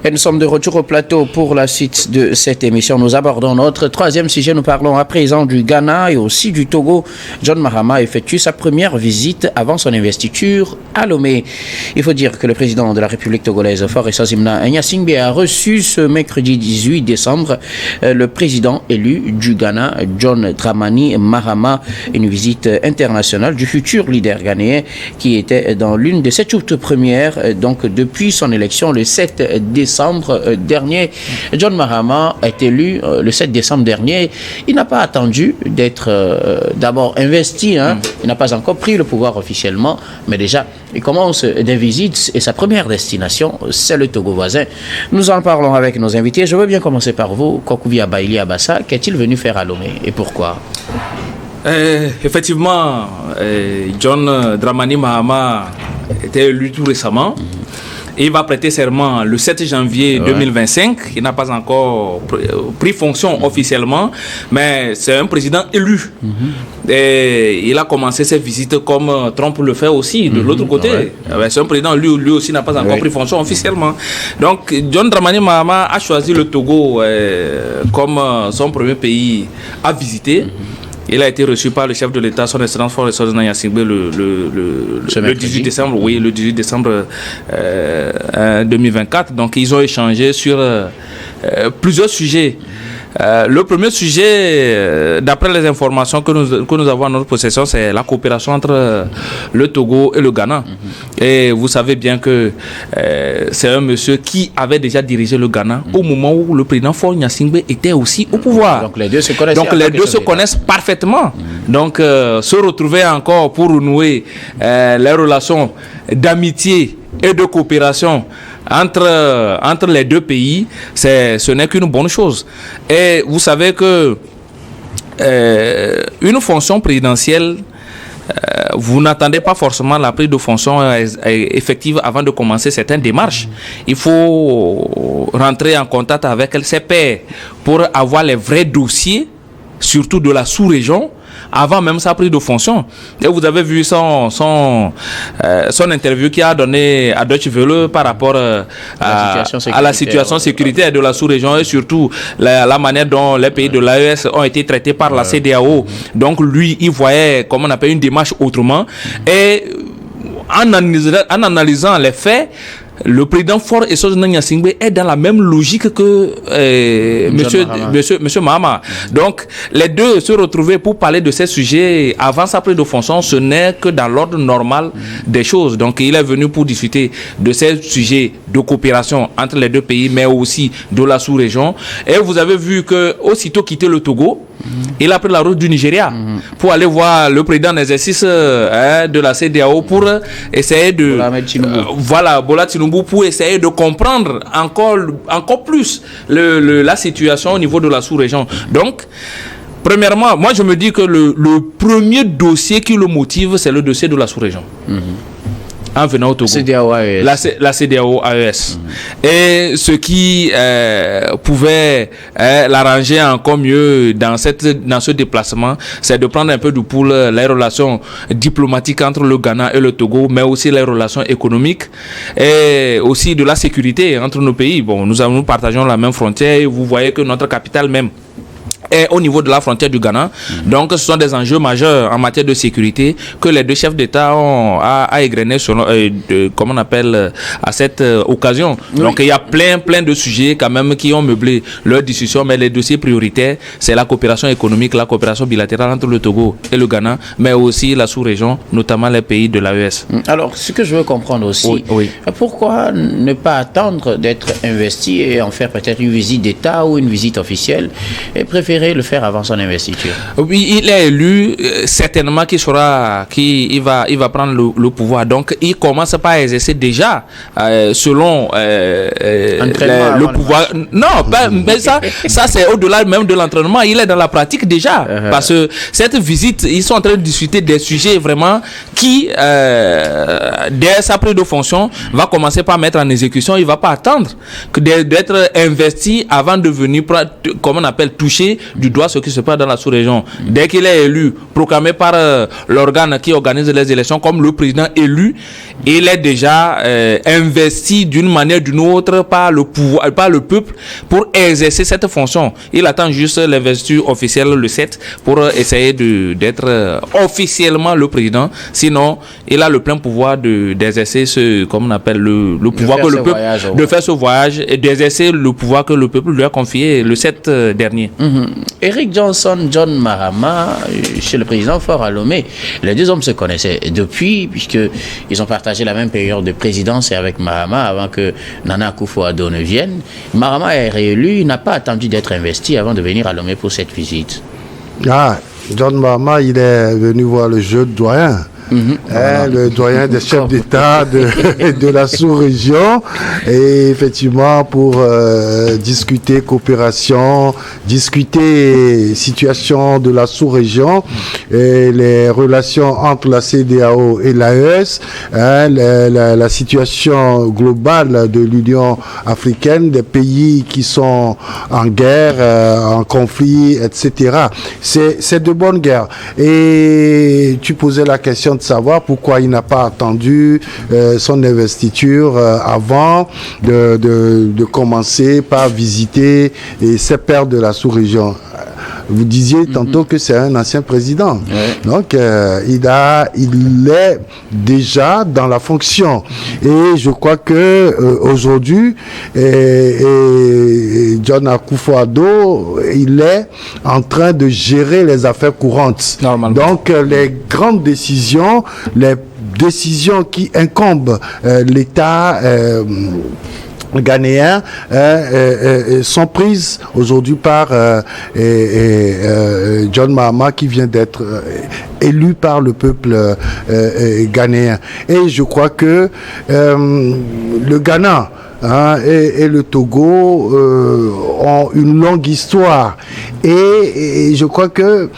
Et nous sommes de retour au plateau pour la suite de cette émission. Nous abordons notre troisième sujet. Nous parlons à présent du Ghana et aussi du Togo. John Mahama effectue sa première visite avant son investiture à Lomé. Il faut dire que le président de la République togolaise, Faure Gnassingbé Gnassingbé, a reçu ce mercredi 18 décembre le président élu du Ghana, John Dramani Mahama, une visite internationale du futur leader ghanéen qui était dans l'une de ses toutes premières, donc depuis son élection le 7 décembre dernier. John Mahama est élu le 7 décembre dernier. Il n'a pas attendu d'être d'abord investi. Il n'a pas encore pris le pouvoir officiellement, mais déjà, il commence des visites et sa première destination, c'est le Togo voisin. Nous en parlons avec nos invités. Je veux bien commencer par vous, Kokuvi Abaili Abassa. Qu'est-il venu faire à Lomé et pourquoi? Effectivement, John Dramani Mahama était élu tout récemment. Il va prêter serment le 7 janvier 2025. Il n'a pas encore pris fonction officiellement, mais c'est un président élu. Et il a commencé ses visites comme Trump le fait aussi, de l'autre côté. C'est un président, lui aussi n'a pas encore pris fonction officiellement. Donc, John Dramani Mahama a choisi le Togo comme son premier pays à visiter. Il a été reçu par le chef de l'État, son Excellence Faure Gnassingbé le 18 décembre, le 18 décembre 2024. Donc, ils ont échangé sur plusieurs sujets. Le premier sujet, d'après les informations que nous avons en notre possession, c'est la coopération entre le Togo et le Ghana. Et vous savez bien que c'est un monsieur qui avait déjà dirigé le Ghana au moment où le président Faure Gnassingbé était aussi au pouvoir. Donc les deux se connaissent. Donc les deux se connaissent parfaitement. Donc se retrouver encore pour renouer les relations d'amitié et de coopération entre les deux pays, ce n'est qu'une bonne chose. Et vous savez que une fonction présidentielle, vous n'attendez pas forcément la prise de fonction effective avant de commencer certaines démarches. Il faut rentrer en contact avec ses pairs pour avoir les vrais dossiers, surtout de la sous-région, avant même sa prise de fonction. Et vous avez vu son interview qu'il a donné à Deutsche Welle par rapport à la situation sécuritaire de la sous-région et surtout la manière dont les pays de l'AES ont été traités par la CEDEAO. Donc lui, il voyait, comme on appelle, une démarche autrement. Et en analysant les faits, le président Faure Gnassingbé est dans la même logique que monsieur Mahama. Donc, les deux se retrouvaient pour parler de ces sujets avant sa prise de fonction. Ce n'est que dans l'ordre normal des choses. Donc, il est venu pour discuter de ces sujets de coopération entre les deux pays, mais aussi de la sous-région. Et vous avez vu que aussitôt quitté le Togo, il a pris la route du Nigeria pour aller voir le président en exercice de la CEDEAO pour essayer de Bola Tinubu, pour essayer de comprendre encore plus la situation au niveau de la sous-région. Donc, premièrement, moi je me dis que le premier dossier qui le motive, c'est le dossier de la sous-région. En venant au Togo, la CEDEAO-AES. Et ce qui pouvait l'arranger encore mieux dans ce déplacement, c'est de prendre un peu du pouls les relations diplomatiques entre le Ghana et le Togo, mais aussi les relations économiques et aussi de la sécurité entre nos pays. Bon, nous partageons la même frontière et vous voyez que notre capitale même est au niveau de la frontière du Ghana. Donc ce sont des enjeux majeurs en matière de sécurité que les deux chefs d'État ont à égrener comme on appelle à cette occasion. Donc il y a plein de sujets quand même qui ont meublé leur discussion, mais les dossiers prioritaires, c'est la coopération économique, la coopération bilatérale entre le Togo et le Ghana, mais aussi la sous-région, notamment les pays de l'AES. Alors ce que je veux comprendre aussi, pourquoi ne pas attendre d'être investi et en faire peut-être une visite d'État ou une visite officielle et préférer le faire avant son investiture? Oui, il est élu, certainement qu'il va prendre le pouvoir. Donc, il commence par exercer déjà selon le pouvoir. Non, mais ça c'est au-delà même de l'entraînement. Il est dans la pratique déjà. Parce que cette visite, ils sont en train de discuter des sujets vraiment qui, dès sa prise de fonction, va commencer par mettre en exécution. Il ne va pas attendre d'être investi avant de venir, comme on appelle, toucher du doigt ce qui se passe dans la sous-région. Dès qu'il est élu, proclamé par l'organe qui organise les élections comme le président élu, il est déjà investi d'une manière ou d'une autre par le pouvoir, par le peuple pour exercer cette fonction. Il attend juste l'investiture officielle le 7 pour essayer d'être officiellement le président. Sinon, il a le plein pouvoir d'exercer ce, comme on appelle le pouvoir que le peuple, de faire ce voyage et d'exercer le pouvoir que le peuple lui a confié le 7 dernier. Eric Johnson, John Mahama, chez le président Faure à Lomé, les deux hommes se connaissaient depuis, puisqu'ils ont partagé la même période de présidence avec Mahama avant que Nana Akufo-Addo ne vienne. Mahama est réélu, il n'a pas attendu d'être investi avant de venir à Lomé pour cette visite. Ah, John Mahama, il est venu voir le jeu de doyen. Le doyen des chefs d'État de la sous-région, et effectivement pour discuter coopération, discuter situation de la sous-région et les relations entre la CEDEAO et l'AES, la situation globale de l'Union africaine, des pays qui sont en guerre, en conflit, etc. C'est de bonne guerre. Et tu posais la question de savoir pourquoi il n'a pas attendu son investiture avant de commencer par visiter ses pairs de la sous-région. Vous disiez tantôt que c'est un ancien président. Donc, il est déjà dans la fonction. Et je crois que aujourd'hui, John Akufo-Addo, il est en train de gérer les affaires courantes. Donc, les grandes décisions, les décisions qui incombent l'État ghanéens sont prises aujourd'hui par John Mahama, qui vient d'être élu par le peuple ghanéen. Et je crois que le Ghana et le Togo ont une longue histoire. Et je crois que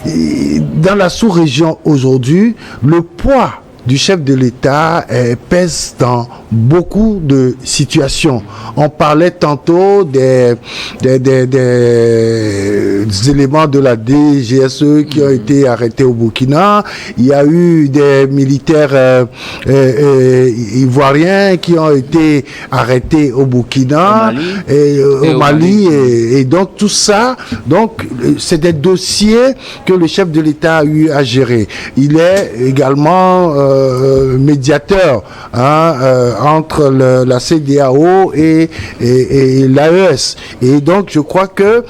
dans la sous-région aujourd'hui, le poids du chef de l'État pèse dans beaucoup de situations. On parlait tantôt des éléments de la DGSE qui ont été arrêtés au Burkina. Il y a eu des militaires ivoiriens qui ont été arrêtés au Burkina, au Mali. Et donc tout ça, c'est des dossiers que le chef de l'État a eu à gérer. Il est également médiateur entre la CEDEAO et l'AES. Et donc, je crois que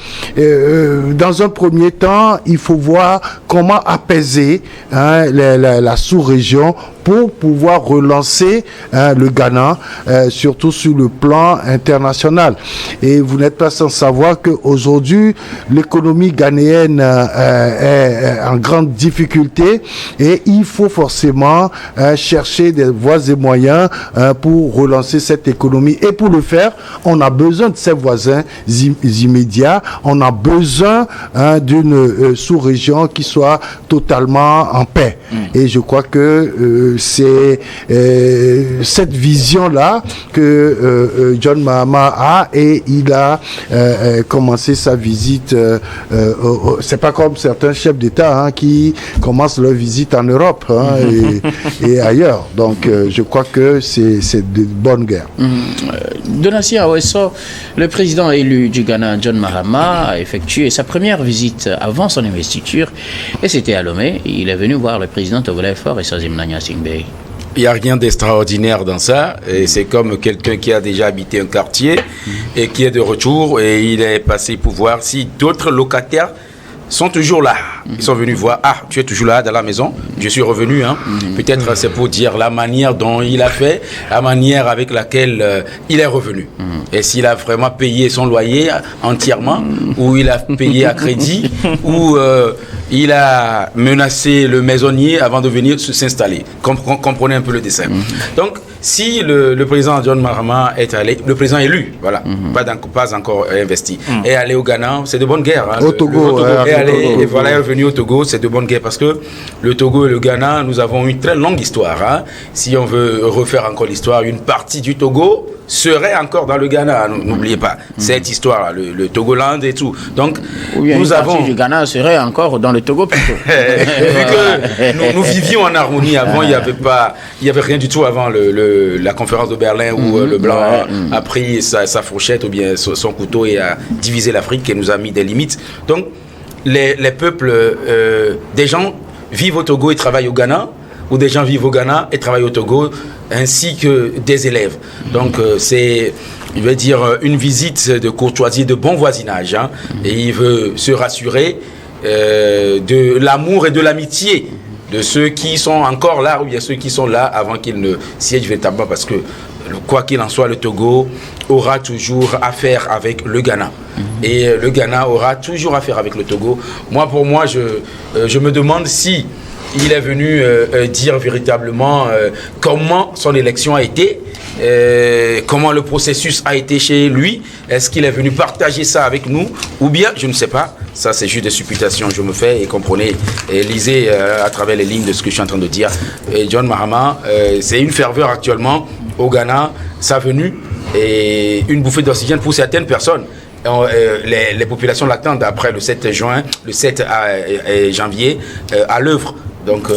dans un premier temps, il faut voir comment apaiser la sous-région pour pouvoir relancer le Ghana, surtout sur le plan international. Et vous n'êtes pas sans savoir qu'aujourd'hui, l'économie ghanéenne est en grande difficulté et il faut forcément chercher des voies et moyens pour relancer cette économie. Et pour le faire, on a besoin de ses voisins immédiats, on a besoin d'une sous-région qui soit totalement en paix. Et je crois que c'est cette vision-là que John Mahama a, et il a commencé sa visite. C'est pas comme certains chefs d'État qui commencent leur visite en Europe et ailleurs. Donc je crois que c'est de bonne guerre. Donatien Aweso, le président élu du Ghana, John Mahama, a effectué sa première visite avant son investiture, et c'était à Lomé. Il est venu voir le président togolais Faure Essozimnanya Singbe. Il n'y a rien d'extraordinaire dans ça. Et c'est comme quelqu'un qui a déjà habité un quartier et qui est de retour, et il est passé pour voir si d'autres locataires sont toujours là. Ils sont venus voir, tu es toujours là dans la maison, je suis revenu. Peut-être c'est pour dire la manière dont il a fait, la manière avec laquelle il est revenu. Et s'il a vraiment payé son loyer entièrement, ou il a payé à crédit, ou il a menacé le maisonnier avant de venir s'installer. Comprenez un peu le dessin. Donc, si le président John Mahama est allé, le président élu, voilà, pas encore investi, est allé au Ghana, c'est de bonne guerre. Au Togo, et voilà, est revenu au Togo, c'est de bonne guerre, parce que le Togo et le Ghana, nous avons une très longue histoire. Si on veut refaire encore l'histoire, une partie du Togo serait encore dans le Ghana. N'oubliez pas cette histoire, le Togoland et tout. Donc, nous avons du Ghana serait encore dans le Togo plutôt. Vu que nous vivions en harmonie avant, il y avait rien du tout avant la conférence de Berlin où le blanc a pris sa fourchette ou bien son couteau et a divisé l'Afrique et nous a mis des limites. Donc, les peuples, des gens vivent au Togo et travaillent au Ghana, ou des gens vivent au Ghana et travaillent au Togo, ainsi que des élèves. Donc, c'est, je veux dire, une visite de courtoisie, de bon voisinage. Hein, et il veut se rassurer de l'amour et de l'amitié de ceux qui sont encore là, ou bien ceux qui sont là avant qu'ils ne siègent véritablement, parce que, quoi qu'il en soit, le Togo aura toujours affaire avec le Ghana. Et le Ghana aura toujours affaire avec le Togo. Pour moi, je me demande si il est venu dire véritablement comment son élection a été, comment le processus a été chez lui. Est-ce qu'il est venu partager ça avec nous ou bien, je ne sais pas. Ça, c'est juste des supputations je me fais, et comprenez, et lisez à travers les lignes de ce que je suis en train de dire. Et John Mahama, c'est une ferveur actuellement au Ghana, sa venue, et une bouffée d'oxygène pour certaines personnes. Les populations l'attendent après le 7 janvier à l'œuvre. Donc,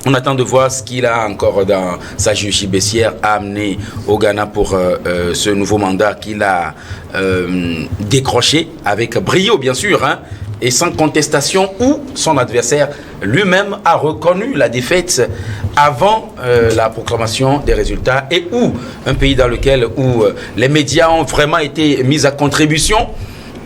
on attend de voir ce qu'il a encore dans sa juge baissière à amener au Ghana pour ce nouveau mandat qu'il a décroché avec brio, bien sûr, hein, et sans contestation, où son adversaire lui-même a reconnu la défaite avant la proclamation des résultats, et où un pays dans lequel les médias ont vraiment été mis à contribution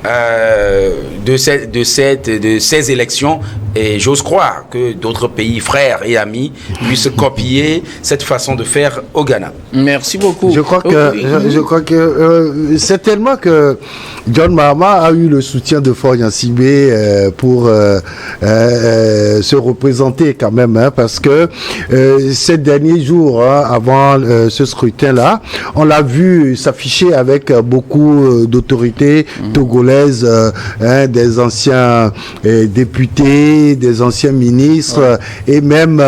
de ces élections, et j'ose croire que d'autres pays frères et amis puissent copier cette façon de faire au Ghana. Merci beaucoup. Je crois que c'est tellement que John Mahama a eu le soutien de Faure Gnassingbé pour se représenter quand même, hein, parce que ces derniers jours, hein, avant ce scrutin-là, on l'a vu s'afficher avec beaucoup d'autorités togolaises, hein, des anciens députés, des anciens ministres, et même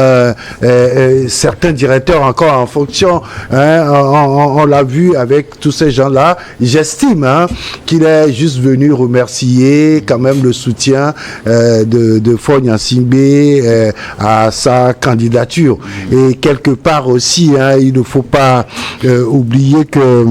certains directeurs encore en fonction, hein, on l'a vu avec tous ces gens-là. J'estime, hein, qu'il est juste venu remercier quand même le soutien de Faure Gnassingbé à sa candidature. Et quelque part aussi, hein, il ne faut pas oublier que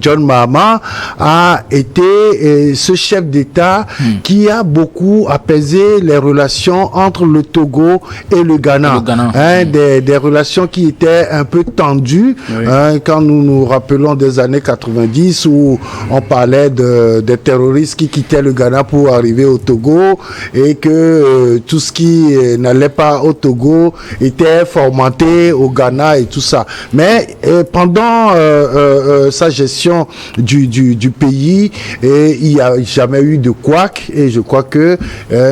John Mahama a été ce chef d'État qui a beaucoup apaisé les relations entre le Togo et le Ghana. Hein, des relations qui étaient un peu tendues, hein, quand nous nous rappelons des années 90 où on parlait des terroristes qui quittaient le Ghana pour arriver au Togo, et que tout ce qui n'allait pas au Togo était fomenté au Ghana et tout ça. Mais pendant sa gestion du pays, et il n'y a jamais eu de couac, et je crois que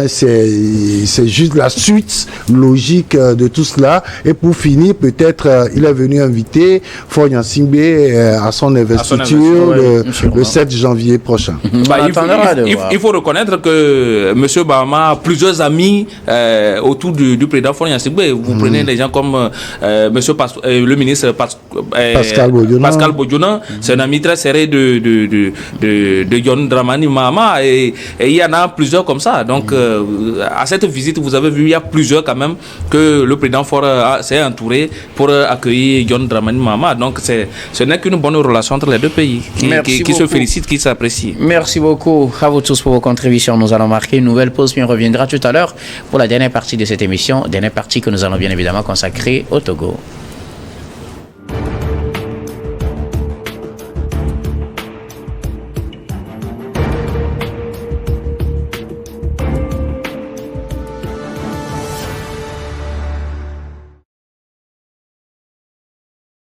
c'est juste la suite logique de tout cela. Et pour finir, peut-être il est venu inviter Faure Gnassingbé à son investiture le 7 janvier prochain. Il faut reconnaître que M. Mahama a plusieurs amis autour du président Faure Gnassingbé. Vous prenez des gens comme le ministre Pascal Bodiona. C'est un ami très serré de John Dramani Mahama, et il y en a plusieurs comme ça. Donc, à cette visite, vous avez vu, il y a plusieurs quand même que le président Faure s'est entouré pour accueillir John Dramani Mahama. Donc, ce n'est qu'une bonne relation entre les deux pays qui se félicitent, qui s'apprécient. Merci beaucoup à vous tous pour vos contributions. Nous allons marquer une nouvelle pause, puis on reviendra tout à l'heure pour la dernière partie de cette émission, dernière partie que nous allons bien évidemment consacrer au Togo.